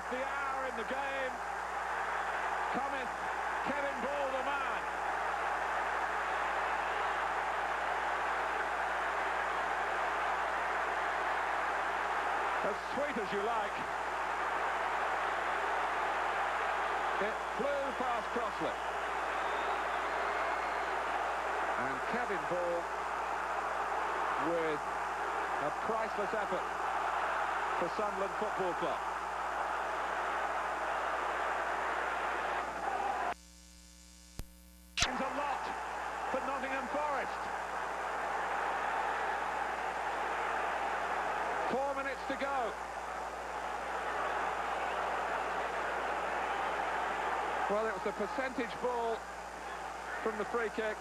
at the hour in the game cometh Kevin Ball, the man. As sweet as you like. It flew past Crossley. And Kevin Ball with a priceless effort for Sunderland Football Club. Means a lot for Nottingham Forest. 4 minutes to go. Well, it was a percentage ball from the free kick,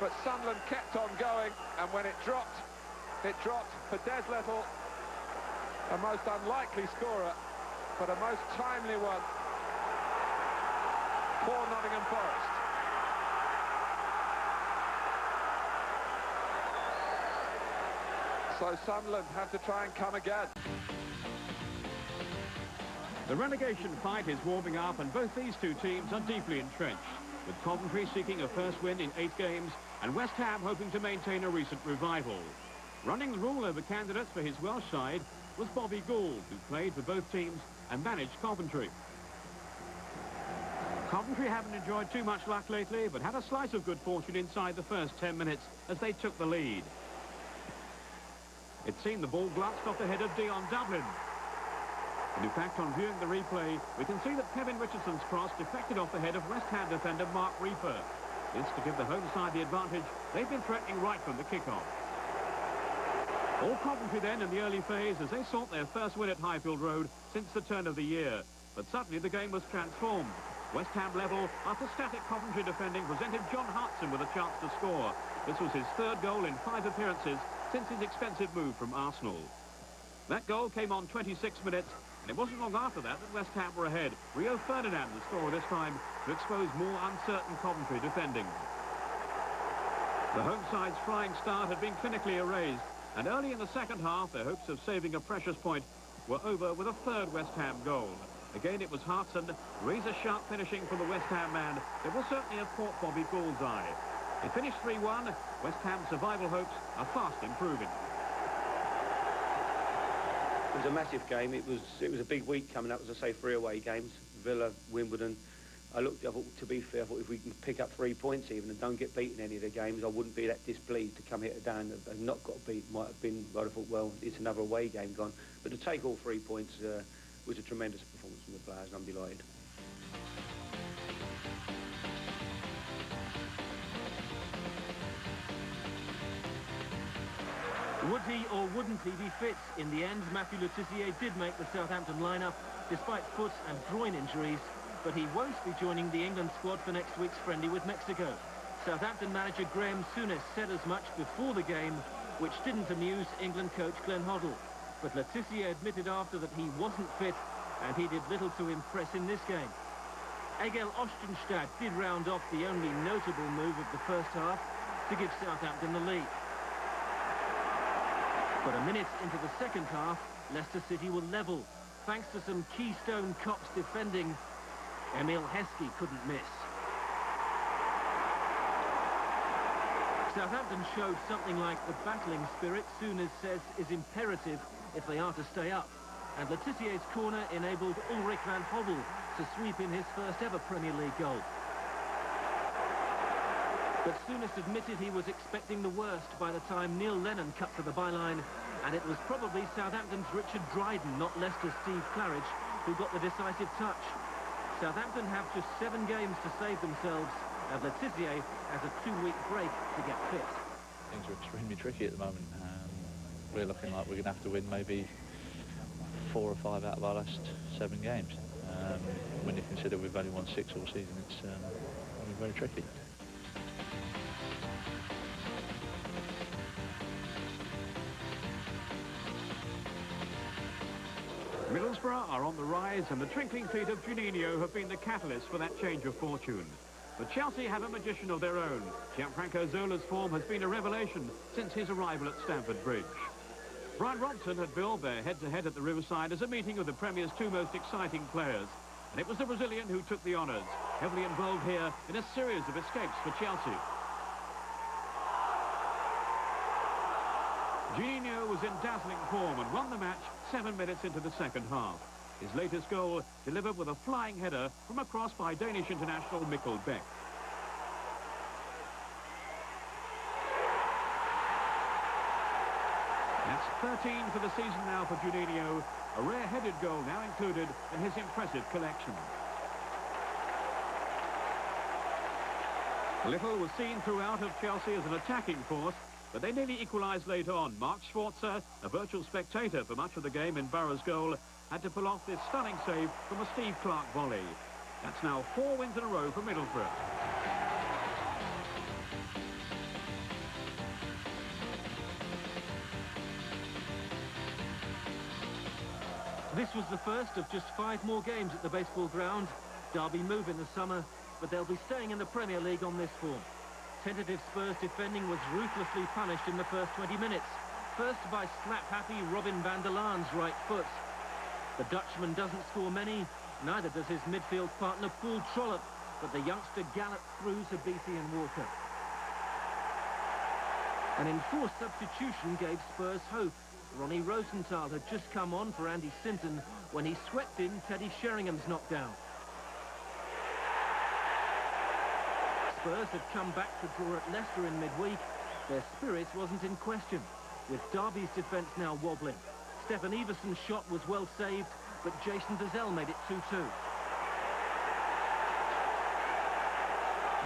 but Sunderland kept on going, and when it dropped for Des Little, a most unlikely scorer, but a most timely one for Nottingham Forest. So Sunderland have to try and come again. The relegation fight is warming up, and both these two teams are deeply entrenched, with Coventry seeking a first win in 8 games and West Ham hoping to maintain a recent revival. Running the rule over candidates for his Welsh side was Bobby Gould, who played for both teams and managed Coventry. Coventry haven't enjoyed too much luck lately, but had a slice of good fortune inside the first 10 minutes as they took the lead. It seemed the ball glanced off the head of Dion Dublin. And in fact, on viewing the replay, we can see that Kevin Richardson's cross deflected off the head of West Ham defender Mark Reaper. This to give the home side the advantage they've been threatening right from the kick-off. All Coventry then in the early phase as they sought their first win at Highfield Road since the turn of the year. But suddenly the game was transformed. West Ham level after static Coventry defending presented John Hartson with a chance to score. This was his 3rd goal in 5 appearances since his expensive move from Arsenal. That goal came on 26 minutes, and it wasn't long after that West Ham were ahead. Rio Ferdinand, the scorer this time, to expose more uncertain Coventry defending. The home side's flying start had been clinically erased, and early in the second half, their hopes of saving a precious point were over with a 3rd West Ham goal. Again, it was Hartson, razor-sharp finishing from the West Ham man that will certainly have caught Bobby Gould's eye. It finished 3-1. West Ham's survival hopes are fast improving. It was a massive game. It was a big week coming up, as I say, 3 away games. Villa, Wimbledon. I thought, to be fair, I thought if we can pick up 3 points even and don't get beaten in any of the games, I wouldn't be that displeased to come here today and not got beat. Might have been, I'd have thought, well, it's another away game gone. But to take all 3 points was a tremendous performance from the players, and I'm delighted. Would he or wouldn't he be fit? In the end, Matthew Le Tissier did make the Southampton lineup, despite foot and groin injuries, but he won't be joining the England squad for next week's friendly with Mexico. Southampton manager Graham Souness said as much before the game, which didn't amuse England coach Glenn Hoddle. But Le Tissier admitted after that he wasn't fit, and he did little to impress in this game. Egil Ostenstad did round off the only notable move of the first half to give Southampton the lead. But a minute into the second half, Leicester City were level, thanks to some keystone cops defending. Emil Heskey couldn't miss. Southampton showed something like the battling spirit Souness says is imperative if they are to stay up. And Le Tissier's corner enabled Ulrich van Hoddle to sweep in his first ever Premier League goal. But Souness admitted he was expecting the worst by the time Neil Lennon cut to the byline, and it was probably Southampton's Richard Dryden, not Leicester's Steve Claridge, who got the decisive touch. Southampton have just 7 games to save themselves, and Le Tissier has a 2-week break to get fit. Things are extremely tricky at the moment. We're looking like we're going to have to win maybe 4 or 5 out of our last 7 games. When you consider we've only won 6 all season, it's very tricky. Middlesbrough are on the rise, and the twinkling feet of Juninho have been the catalyst for that change of fortune. But Chelsea have a magician of their own. Gianfranco Zola's form has been a revelation since his arrival at Stamford Bridge. Brian Robson had billed their head-to-head at the Riverside as a meeting of the Premier's two most exciting players. And it was the Brazilian who took the honours, heavily involved here in a series of escapes for Chelsea. Juninho was in dazzling form and won the match 7 minutes into the second half. His latest goal delivered with a flying header from a cross by Danish international Mikkel Beck. That's 13 for the season now for Juninho, a rare-headed goal now included in his impressive collection. Little was seen throughout of Chelsea as an attacking force, but they nearly equalised late on. Mark Schwarzer, a virtual spectator for much of the game in Borough's goal, had to pull off this stunning save from a Steve Clark volley. That's now 4 wins in a row for Middlesbrough. This was the first of just 5 more games at the baseball ground. Derby move in the summer, but they'll be staying in the Premier League on this form. Tentative Spurs defending was ruthlessly punished in the first 20 minutes. First by slap-happy Robin van der Laan's right foot. The Dutchman doesn't score many, neither does his midfield partner Paul Trollope, but the youngster gallops through to Beattie and Walker. An enforced substitution gave Spurs hope. Ronnie Rosenthal had just come on for Andy Sinton when he swept in Teddy Sheringham's knockdown. Spurs had come back to draw at Leicester in midweek. Their spirit wasn't in question, with Derby's defence now wobbling. Stefan Everson's shot was well saved, but Jason Dazelle made it 2-2.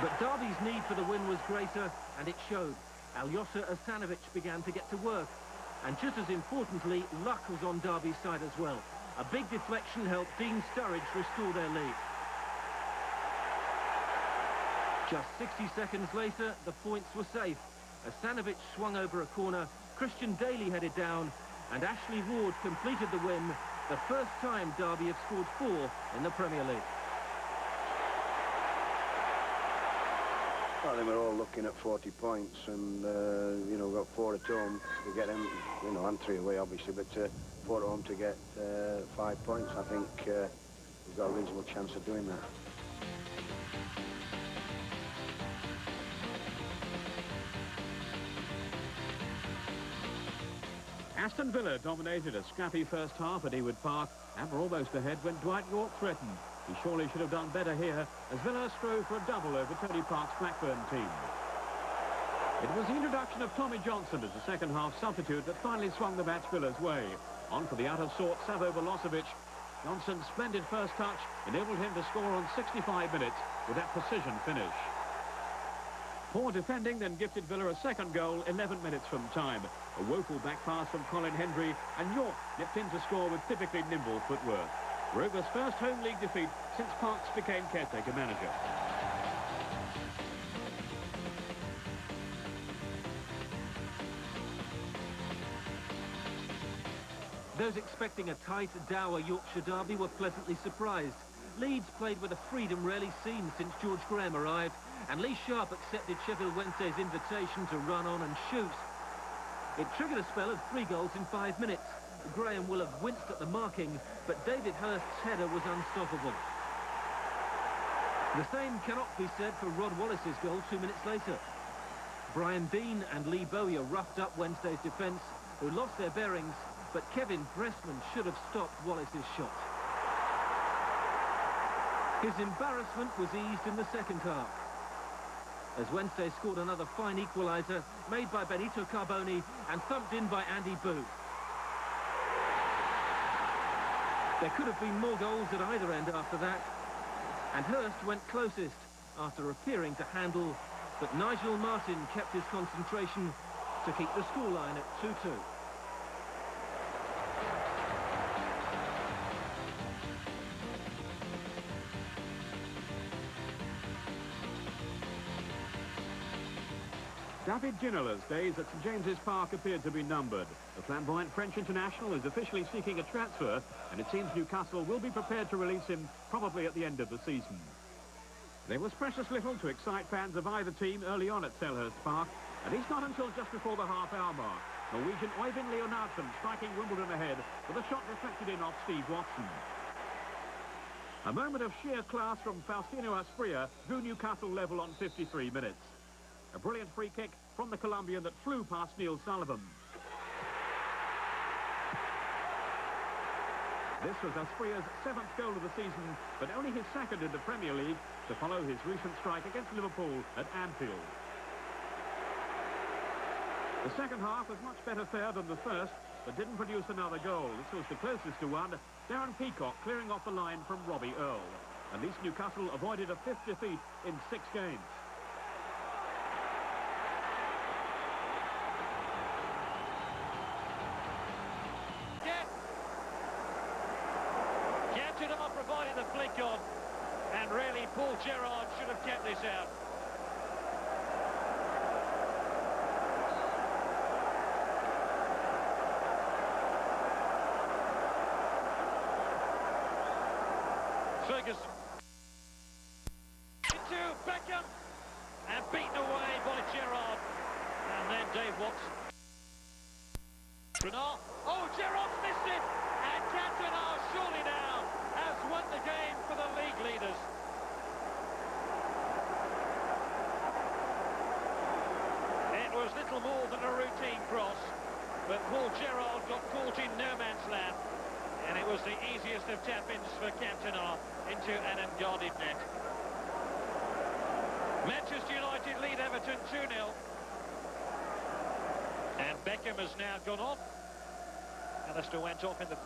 But Derby's need for the win was greater, and it showed. Aljosha Asanovic began to get to work. And just as importantly, luck was on Derby's side as well. A big deflection helped Dean Sturridge restore their lead. Just 60 seconds later, the points were safe. Asanovic swung over a corner, Christian Daly headed down, and Ashley Ward completed the win, the first time Derby have scored 4 in the Premier League. Well, I think we're all looking at 40 points and, you know, we've got 4 at home to get them, you know, and 3 away, obviously, but 4 at home to get 5 points. I think we've got a reasonable chance of doing that. Aston Villa dominated a scrappy first half at Ewood Park and were almost ahead when Dwight York threatened. He surely should have done better here as Villa strove for a double over Tony Park's Blackburn team. It was the introduction of Tommy Johnson as a second-half substitute that finally swung the match Villa's way. On for the out-of-sort Savo Milosevic. Johnson's splendid first touch enabled him to score on 65 minutes with that precision finish. Poor defending then gifted Villa a second goal 11 minutes from time. A woeful back pass from Colin Hendry, and York nipped in to score with typically nimble footwork. Rover's first home league defeat since Parks became caretaker manager. Those expecting a tight, dour Yorkshire derby were pleasantly surprised. Leeds played with a freedom rarely seen since George Graham arrived, and Lee Sharp accepted Sheffield Wednesday's invitation to run on and shoot. It triggered a spell of 3 goals in 5 minutes. Graham will have winced at the marking, but David Hurst's header was unstoppable. The same cannot be said for Rod Wallace's goal 2 minutes later. Brian Deane and Lee Bowyer roughed up Wednesday's defence, who lost their bearings, but Kevin Pressman should have stopped Wallace's shot. His embarrassment was eased in the second half, as Wednesday scored another fine equaliser made by Benito Carboni and thumped in by Andy Booth. There could have been more goals at either end after that, and Hurst went closest after appearing to handle, but Nigel Martin kept his concentration to keep the scoreline at 2-2. David Ginola's days at St James's Park appeared to be numbered. The flamboyant French international is officially seeking a transfer, and it seems Newcastle will be prepared to release him probably at the end of the season. There was precious little to excite fans of either team early on at Selhurst Park, at least not until just before the half-hour mark. Norwegian Øyvind Leonardsen striking Wimbledon ahead with a shot deflected in off Steve Watson. A moment of sheer class from Faustino Asprilla drew Newcastle level on 53 minutes. A brilliant free kick from the Colombian that flew past Neil Sullivan. This was Asprilla's 7th goal of the season, but only his 2nd in the Premier League, to follow his recent strike against Liverpool at Anfield. The second half was much better fare than the first, but didn't produce another goal. This was the closest to one. Darren Peacock clearing off the line from Robbie Earle. At least Newcastle avoided a 5th defeat in 6 games. Cantona provided the flick on, and really Paul Gerrard should have kept this out. Ferguson into Beckham and beaten away by Gerrard, and then Dave Watson. Renard, oh, Gerrard's missed it, and Cantona surely now has won the game for the league leaders. It was little more than a routine cross, but Paul Gerrard got caught in no man's land. And it was the easiest of tap-ins for Cantona into an unguarded net. Manchester United lead Everton 2-0. And Beckham has now gone off. Alistair went off in the